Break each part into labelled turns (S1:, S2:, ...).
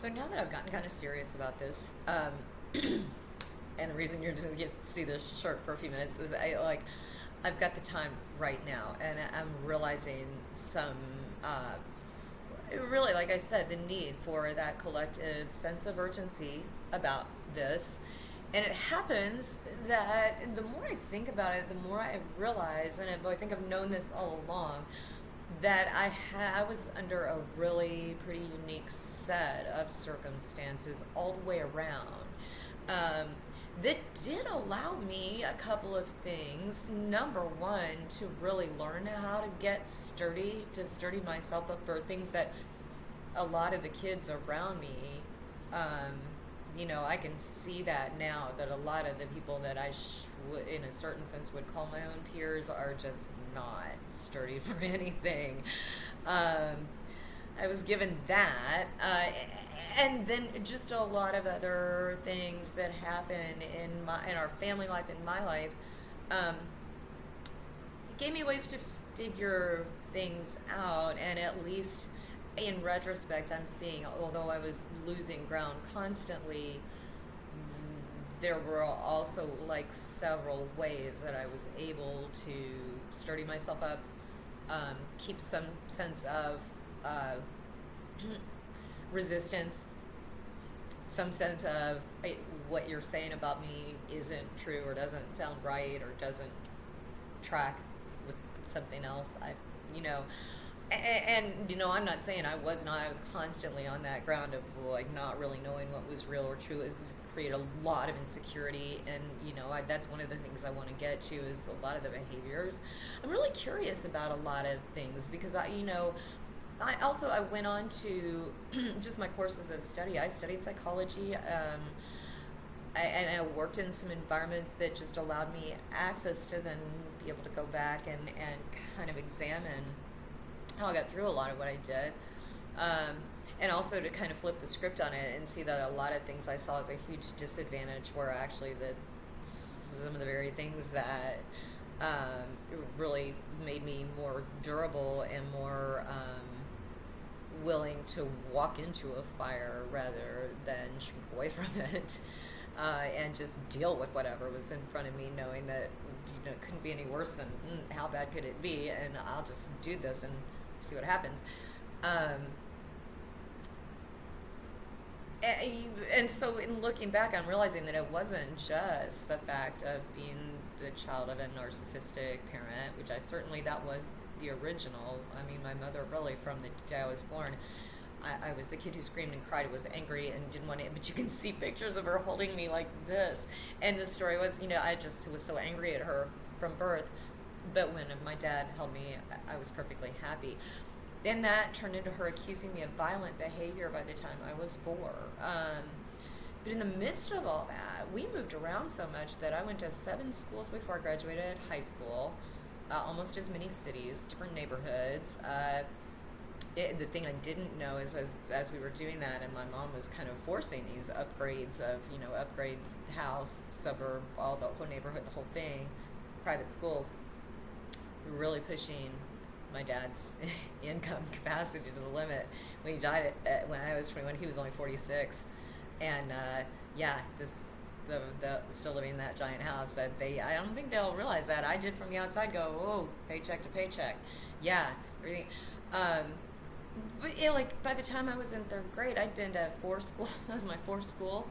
S1: So now that I've gotten kind of serious about this, and the reason you're just gonna get to see this short for a few minutes is I've got the time right now, and I'm realizing some, really, like I said, the need for that collective sense of urgency about this. And it happens that the more I think about it, the more I realize, and I think I've known this all along, that I was under a really pretty unique set of circumstances all the way around. Um, that did allow me a couple of things. Number one, to really learn how to get sturdy, to sturdy myself up for things that a lot of the kids around me, um, I can see that now that a lot of the people that would, in a certain sense, would call my own peers are just not sturdy for anything. Um, I was given that, and then just a lot of other things that happen in our family life, in my life. Um, it gave me ways to figure things out, and at least in retrospect, I'm seeing, although I was losing ground constantly, there were also like several ways that I was able to sturdy myself up, keep some sense of uh, resistance, some sense of what you're saying about me isn't true or doesn't sound right or doesn't track with something else. You know, I'm not saying I was not. I was constantly on that ground of like not really knowing what was real or true. Is create a lot of insecurity, and that's one of the things I want to get to is a lot of the behaviors. I'm really curious about a lot of things because I went on to just my courses of study. I studied psychology. And I worked in some environments that just allowed me access to then be able to go back and kind of examine how I got through a lot of what I did. And also to kind of flip the script on it and see that a lot of things I saw as a huge disadvantage were actually some of the very things that really made me more durable and more willing to walk into a fire rather than shrink away from it. And just deal with whatever was in front of me, knowing that it couldn't be any worse than how bad could it be, and I'll just do this and see what happens. And so in looking back, I'm realizing that it wasn't just the fact of being the child of a narcissistic parent, which that was the original. I mean, my mother really, from the day I was born, I was the kid who screamed and cried, was angry and didn't want to, but you can see pictures of her holding me like this. And the story was, I just was so angry at her from birth, but when my dad held me, I was perfectly happy. And that turned into her accusing me of violent behavior by the time I was 4. But in the midst of all that, we moved around so much that I went to 7 schools before I graduated high school, almost as many cities, different neighborhoods. The thing I didn't know is as we were doing that, and my mom was kind of forcing these upgrades of, upgrade house, suburb, all the whole neighborhood, the whole thing, private schools, really pushing my dad's income capacity to the limit. When he died when I was 21, he was only 46, and still living in that giant house. That I don't think they'll realize that. I did from the outside go, oh, paycheck to paycheck, everything. But by the time I was in 3rd grade, I'd been to 4 schools. That was my 4th school,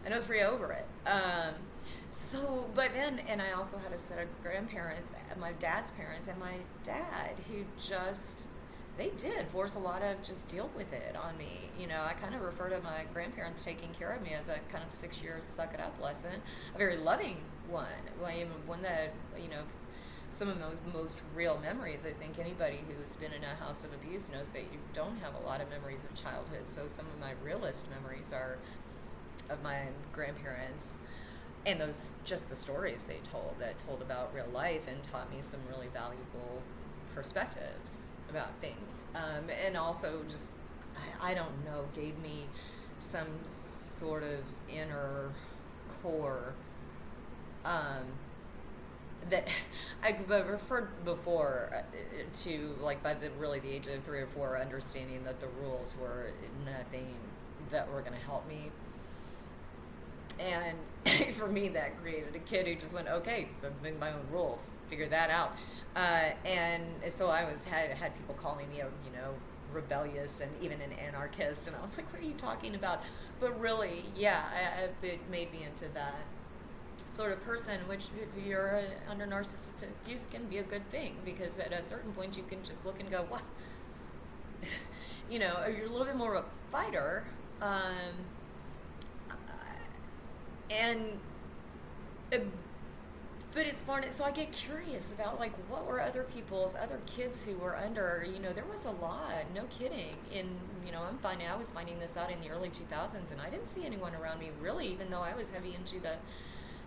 S1: and I was pretty over it. But then, and I also had a set of grandparents, my dad's parents, and my dad, who they did force a lot of just deal with it on me. I kind of refer to my grandparents taking care of me as a kind of 6-year suck it up lesson, a very loving one, one that, some of those most real memories. I think anybody who's been in a house of abuse knows that you don't have a lot of memories of childhood. So some of my realest memories are of my grandparents, and those just the stories they told about real life and taught me some really valuable perspectives about things. And also just, I don't know, gave me some sort of inner core that I've referred before to, by the age of 3 or 4, understanding that the rules were nothing that were going to help me. And for me, that created a kid who just went, okay, I'm making my own rules, figure that out. And so I had people calling me a, rebellious and even an anarchist. And I was like, what are you talking about? But really, yeah, it made me into that sort of person, which if you're under narcissistic abuse can be a good thing, because at a certain point you can just look and go, what? You're a little bit more of a fighter. And but it's more, so I get curious about like what were other kids who were under, there was a lot, no kidding. I was finding this out in the early 2000s, and I didn't see anyone around me really, even though I was heavy into the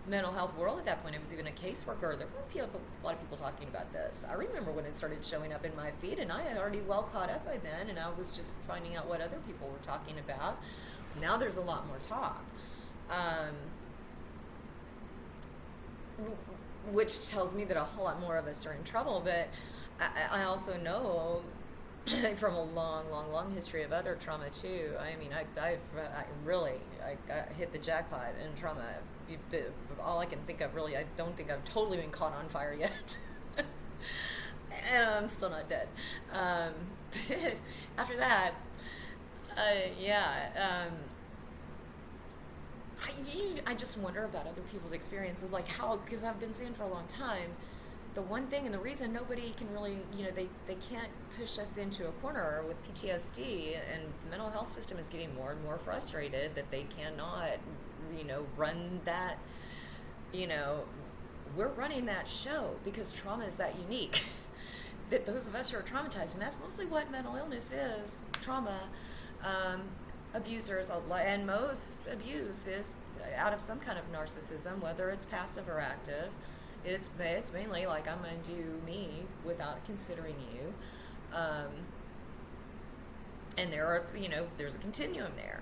S1: mental health world at that point. I was even a caseworker. There weren't a lot of people talking about this. I remember when it started showing up in my feed, and I had already well caught up by then, and I was just finding out what other people were talking about. Now there's a lot more talk. Which tells me that a whole lot more of us are in trouble, but I also know from a long history of other trauma too. I mean, I really hit the jackpot in trauma. All I can think of, really, I don't think I've totally been caught on fire yet. And I'm still not dead. After that, I just wonder about other people's experiences, like how, because I've been saying for a long time, the one thing and the reason nobody can really, they can't push us into a corner with PTSD, and the mental health system is getting more and more frustrated that they cannot, run that, we're running that show because trauma is that unique that those of us who are traumatized, and that's mostly what mental illness is, trauma. Abusers, and most abuse is out of some kind of narcissism, whether it's passive or active. It's mainly like, I'm going to do me without considering you. And there are, there's a continuum there.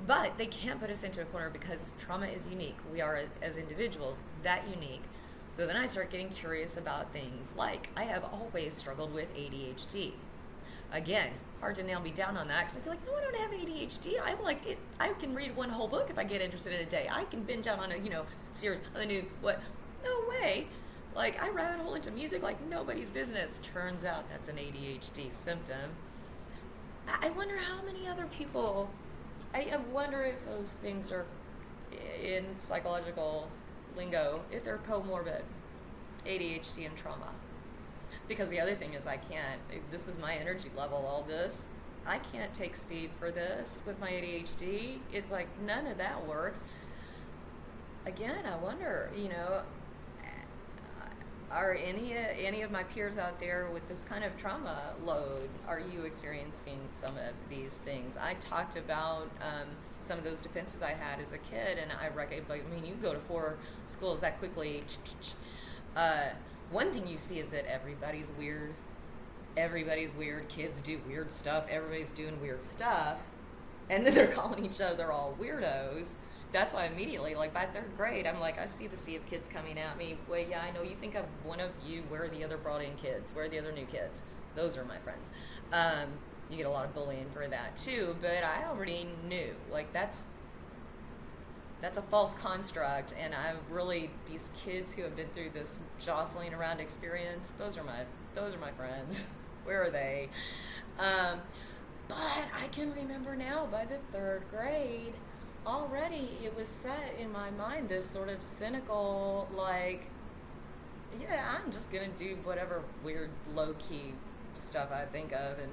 S1: But they can't put us into a corner because trauma is unique. We are, as individuals, that unique. So then I start getting curious about things like, I have always struggled with ADHD. Again, hard to nail me down on that, because I feel like, no, I don't have ADHD. I'm like, I can read one whole book if I get interested in a day. I can binge out on a, series on the news. What? No way. Like, I rabbit hole into music like nobody's business. Turns out that's an ADHD symptom. I wonder how many other people, I wonder if those things are, in psychological lingo, if they're comorbid, ADHD and trauma. Because the other thing is, this is my energy level, all this. I can't take speed for this with my ADHD. It's like, none of that works. Again, I wonder, are any of my peers out there with this kind of trauma load, are you experiencing some of these things? I talked about some of those defenses I had as a kid, and you go to 4 schools that quickly. One thing you see is that everybody's weird. Everybody's weird. Kids do weird stuff. Everybody's doing weird stuff. And then they're calling each other all weirdos. That's why immediately, like by 3rd grade, I'm like, I see the sea of kids coming at me. Well, yeah, I know you think of one of you. Where are the other brought in kids? Where are the other new kids? Those are my friends. You get a lot of bullying for that too, but I already knew. Like, that's a false construct, and these kids who have been through this jostling around experience, those are my friends. Where are they? But I can remember now, by the 3rd grade, already it was set in my mind, this sort of cynical, like, yeah, I'm just gonna do whatever weird low-key stuff I think of and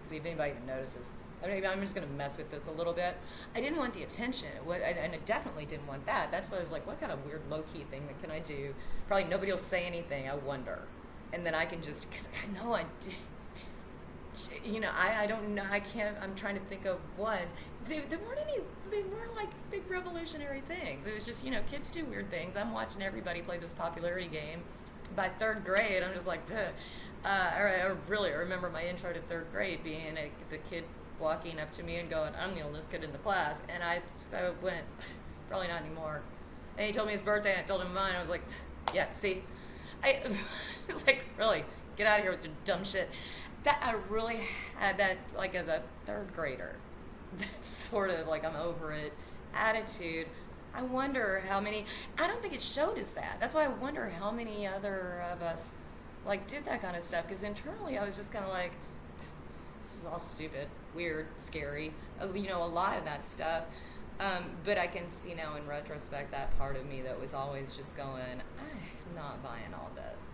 S1: see if anybody even notices. I'm just going to mess with this a little bit. I didn't want the attention, and I definitely didn't want that. That's why I was like, what kind of weird low-key thing that can I do? Probably nobody will say anything, I wonder. And then I can just, because I know I do, I don't know, I can't, I'm trying to think of one. They weren't like big revolutionary things. It was just, kids do weird things. I'm watching everybody play this popularity game. By 3rd grade, I'm just like, I really remember my intro to 3rd grade being the kid walking up to me and going, I'm the oldest kid in the class. And I went, probably not anymore. And he told me his birthday, and I told him mine. I was like, yeah, see? I was like, really, get out of here with your dumb shit. that I really had that like as a third grader. That's sort of like I'm over it attitude. I wonder how many. I don't think it showed us that. That's why I wonder how many other of us like did that kind of stuff. Because internally, I was just kind of like, this is all stupid, weird, scary. A lot of that stuff. But I can see now in retrospect that part of me that was always just going, I'm not buying all this.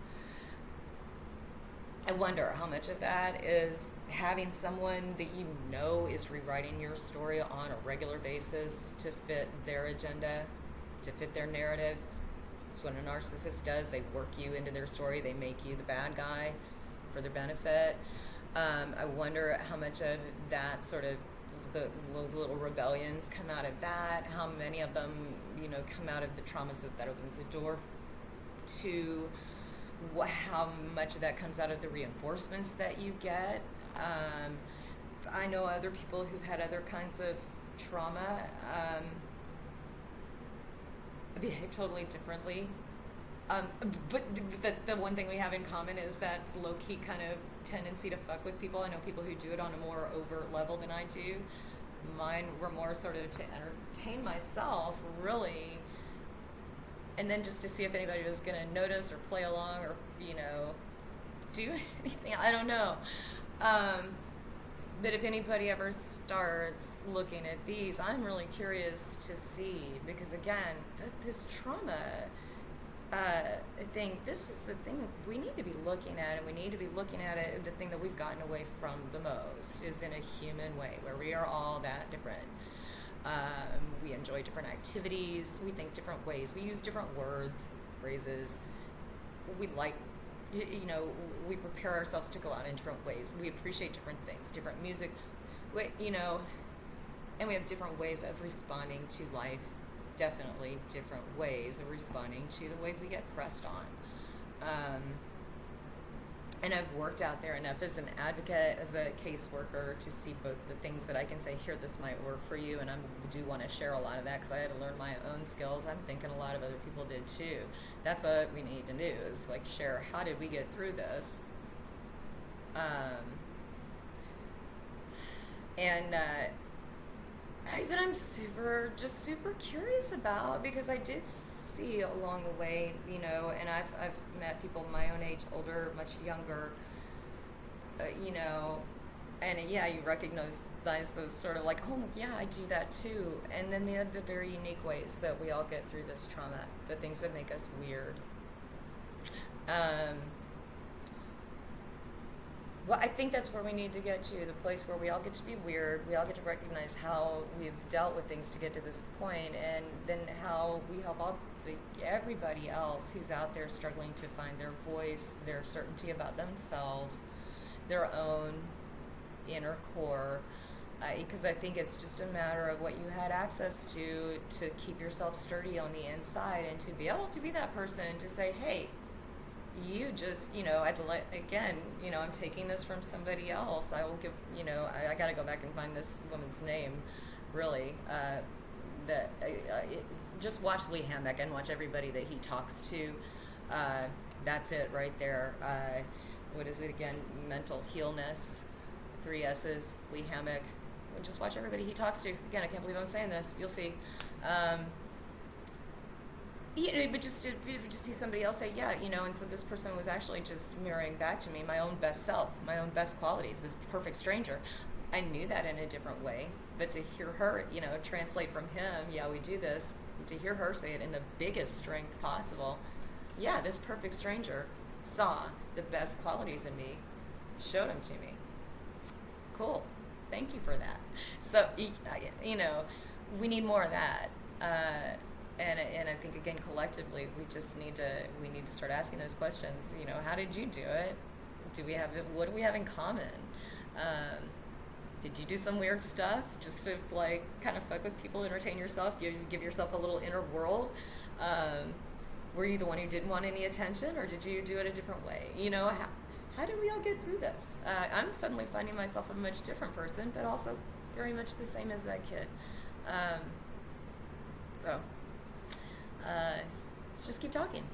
S1: I wonder how much of that is having someone that you know is rewriting your story on a regular basis to fit their agenda, to fit their narrative. That's what a narcissist does. They work you into their story. They make you the bad guy for their benefit. I wonder how much of that sort of the little rebellions come out of that. How many of them, come out of the traumas that opens the door to how much of that comes out of the reinforcements that you get. I know other people who've had other kinds of trauma behave totally differently. But the one thing we have in common is that low-key kind of tendency to fuck with people. I know people who do it on a more overt level than I do. Mine were more sort of to entertain myself, really, and then just to see if anybody was going to notice or play along or, do anything. I don't know. But if anybody ever starts looking at these, I'm really curious to see, because again, this trauma thing, this is the thing we need to be looking at, and we need to be looking at it, the thing that we've gotten away from the most is in a human way, where we are all that different. We enjoy different activities, we think different ways, we use different words, phrases, we we prepare ourselves to go out in different ways, we appreciate different things, different music, and we have different ways of responding to life, definitely different ways of responding to the ways we get pressed on. And I've worked out there enough as an advocate, as a caseworker, to see both the things that I can say, here, this might work for you, and I do want to share a lot of that because I had to learn my own skills. I'm thinking a lot of other people did too. That's what we need to do, is like share, how did we get through this? But I'm super curious about, because I did see along the way, and I've met people my own age, older, much younger, and you recognize those sort of like, oh yeah, I do that too. And then the very unique ways that we all get through this trauma, the things that make us weird. Well, I think that's where we need to get to, the place where we all get to be weird, we all get to recognize how we've dealt with things to get to this point, and then how we help everybody else who's out there struggling to find their voice, their certainty about themselves, their own inner core, because I think it's just a matter of what you had access to keep yourself sturdy on the inside, and to be able to be that person to say, hey, you just, I'm taking this from somebody else. I will give, I got to go back and find this woman's name, really. Just watch Lee Hammock and watch everybody that he talks to. That's it right there. What is it again? Mental Healness, 3 S's, Lee Hammock. Just watch everybody he talks to. Again, I can't believe I'm saying this. You'll see. But just to see somebody else say, and so this person was actually just mirroring back to me my own best self, my own best qualities, this perfect stranger. I knew that in a different way, but to hear her, translate from him, we do this, and to hear her say it in the biggest strength possible, this perfect stranger saw the best qualities in me, showed them to me. Cool. Thank you for that. So, we need more of that. And I think, again, collectively, we need to start asking those questions. How did you do it? What do we have in common? Did you do some weird stuff just to kind of fuck with people, entertain yourself, give yourself a little inner world? Were you the one who didn't want any attention, or did you do it a different way? How did we all get through this? I'm suddenly finding myself a much different person, but also very much the same as that kid. Let's just keep talking.